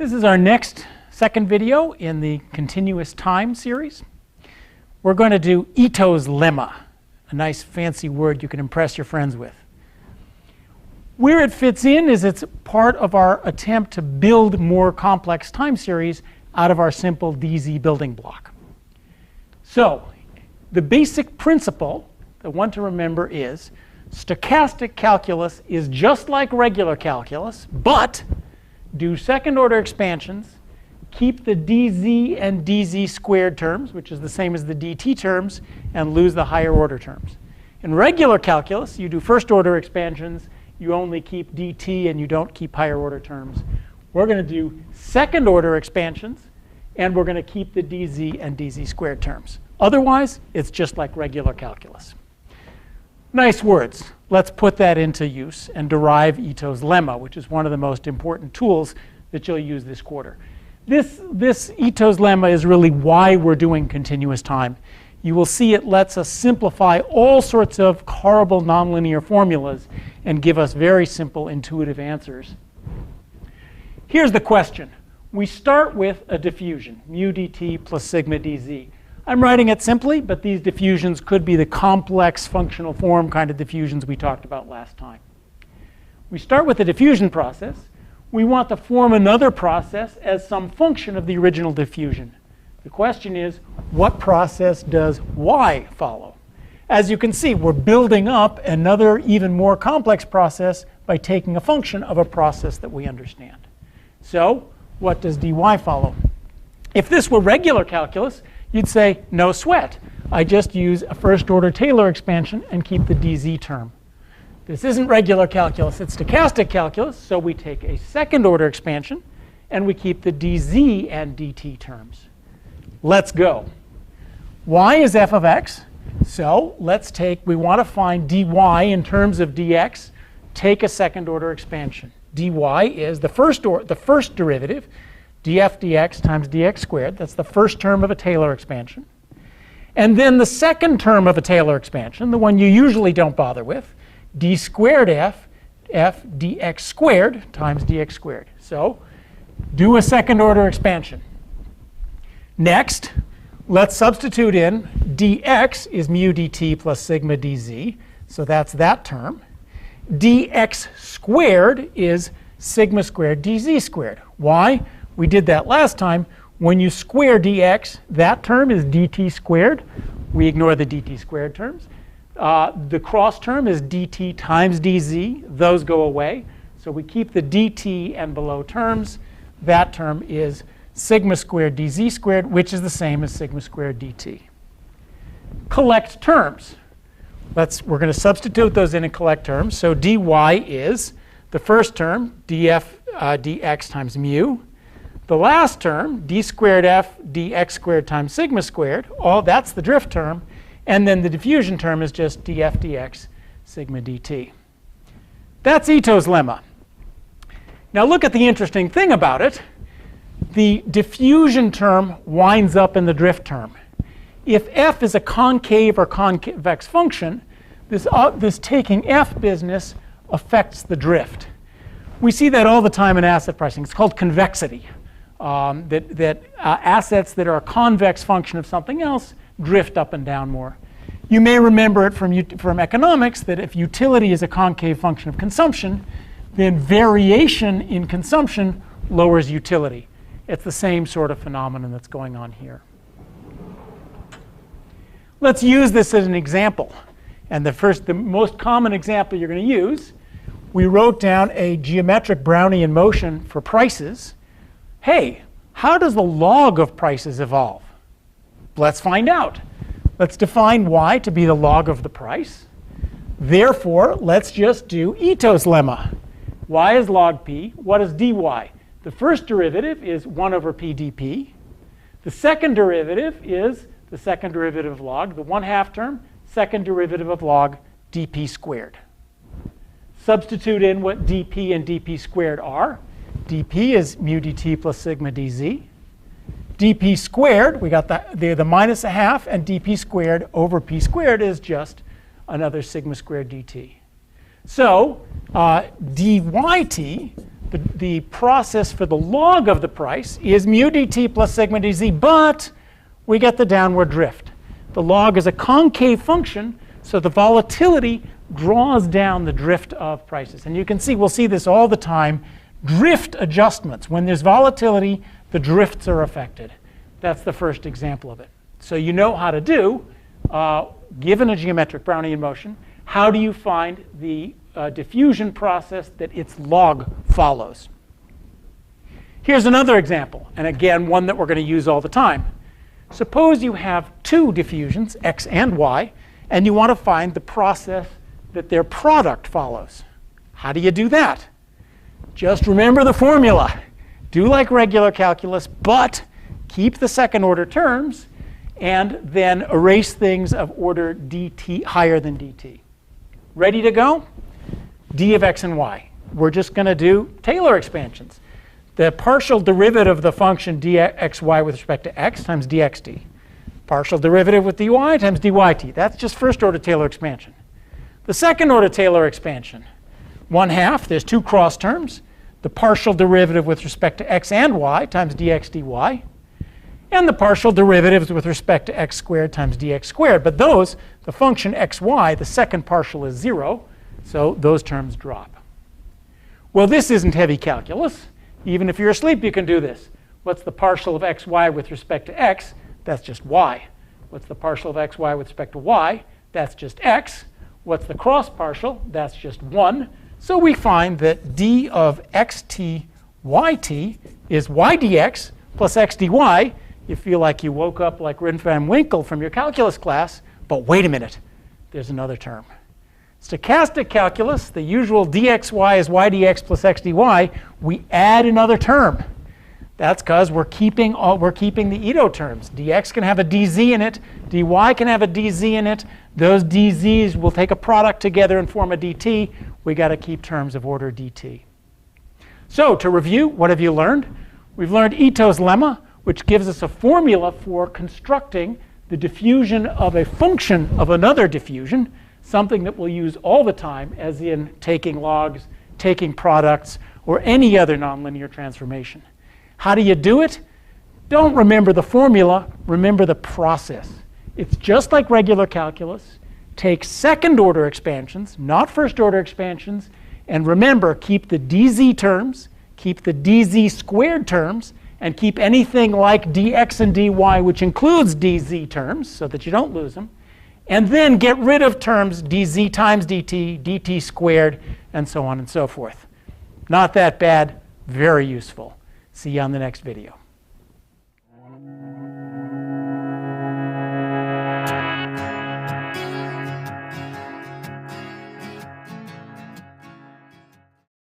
This is our second video in the continuous time series. We're going to do Ito's lemma, a nice fancy word you can impress your friends with. Where it fits in is it's part of our attempt to build more complex time series out of our simple DZ building block. So the basic principle, the one to remember, is stochastic calculus is just like regular calculus, but do second order expansions, keep the dz and dz squared terms, which is the same as the dt terms, and lose the higher order terms. In regular calculus, you do first order expansions, you only keep dt and you don't keep higher order terms. We're going to do second order expansions, and we're going to keep the dz and dz squared terms. Otherwise, it's just like regular calculus. Nice words. Let's put that into use and derive Ito's lemma, which is one of the most important tools that you'll use this quarter. This Ito's lemma is really why we're doing continuous time. You will see it lets us simplify all sorts of horrible nonlinear formulas and give us very simple intuitive answers. Here's the question. We start with a diffusion, mu dt plus sigma dz. I'm writing it simply, but these diffusions could be the complex functional form kind of diffusions we talked about last time. We start with the diffusion process. We want to form another process as some function of the original diffusion. The question is, what process does y follow? As you can see, we're building up another even more complex process by taking a function of a process that we understand. So what does dy follow? If this were regular calculus, you'd say, no sweat. I just use a first order Taylor expansion and keep the dz term. This isn't regular calculus, it's stochastic calculus, so we take a second order expansion and we keep the dz and dt terms. Let's go. Y is f of x, so we want to find dy in terms of dx. Take a second order expansion. Dy is the first derivative, df dx times dx squared. That's the first term of a Taylor expansion. And then the second term of a Taylor expansion, the one you usually don't bother with, d squared f dx squared times dx squared. So do a second order expansion. Next, let's substitute in dx is mu dt plus sigma dz. So that's that term. Dx squared is sigma squared dz squared. Why? We did that last time. When you square dx, that term is dt squared. We ignore the dt squared terms. The cross term is dt times dz. Those go away. So we keep the dt and below terms. That term is sigma squared dz squared, which is the same as sigma squared dt. Collect terms. We're going to substitute those in and collect terms. So dy is the first term, df dx times mu. The last term, d squared f dx squared times sigma squared, that's the drift term. And then the diffusion term is just df dx sigma dt. That's Ito's lemma. Now look at the interesting thing about it. The diffusion term winds up in the drift term. If f is a concave or convex function, this taking f business affects the drift. We see that all the time in asset pricing. It's called convexity. Assets that are a convex function of something else drift up and down more. You may remember it from economics that if utility is a concave function of consumption, then variation in consumption lowers utility. It's the same sort of phenomenon that's going on here. Let's use this as an example. And the most common example you're going to use, we wrote down a geometric Brownian motion for prices. Hey, how does the log of prices evolve? Let's find out. Let's define y to be the log of the price. Therefore, let's just do Ito's lemma. Y is log p. What is dy? The first derivative is 1 over p dp. The second derivative is the second derivative of log, the 1/2 term, second derivative of log dp squared. Substitute in what dp and dp squared are. dp is mu dt plus sigma dz. dp squared, we got the minus 1/2, and dp squared over p squared is just another sigma squared dt. So dyt, the process for the log of the price is mu dt plus sigma dz, but we get the downward drift. The log is a concave function, so the volatility draws down the drift of prices. And you can see, we'll see this all the time, drift adjustments. When there's volatility, the drifts are affected. That's the first example of it. So you know how to do, given a geometric Brownian motion, how do you find the diffusion process that its log follows? Here's another example, and again, one that we're going to use all the time. Suppose you have two diffusions, x and y, and you want to find the process that their product follows. How do you do that? Just remember the formula. Do like regular calculus, but keep the second order terms, and then erase things of order dt higher than dt. Ready to go? D of x and y. We're just going to do Taylor expansions. The partial derivative of the function dxy with respect to x times dxt. Partial derivative with dy times dyt. That's just first order Taylor expansion. The second order Taylor expansion. 1/2, there's two cross terms. The partial derivative with respect to x and y times dx dy. And the partial derivatives with respect to x squared times dx squared. But those, the function xy, the second partial is 0. So those terms drop. Well, this isn't heavy calculus. Even if you're asleep, you can do this. What's the partial of xy with respect to x? That's just y. What's the partial of xy with respect to y? That's just x. What's the cross partial? That's just 1. So we find that d of xt yt is y dx plus x dy. You feel like you woke up like Rip Van Winkle from your calculus class, but wait a minute, there's another term. Stochastic calculus, the usual dxy is y dx plus x dy, we add another term. That's because we're keeping the Ito terms. dx can have a dz in it, dy can have a dz in it. Those dz's will take a product together and form a dt. We got to keep terms of order dt. So to review, what have you learned? We've learned Ito's lemma, which gives us a formula for constructing the diffusion of a function of another diffusion, something that we'll use all the time, as in taking logs, taking products, or any other nonlinear transformation. How do you do it? Don't remember the formula, remember the process. It's just like regular calculus. Take second order expansions, not first order expansions, and remember, keep the dz terms, keep the dz squared terms, and keep anything like dx and dy, which includes dz terms, so that you don't lose them. And then get rid of terms dz times dt, dt squared, and so on and so forth. Not that bad, very useful. See you on the next video.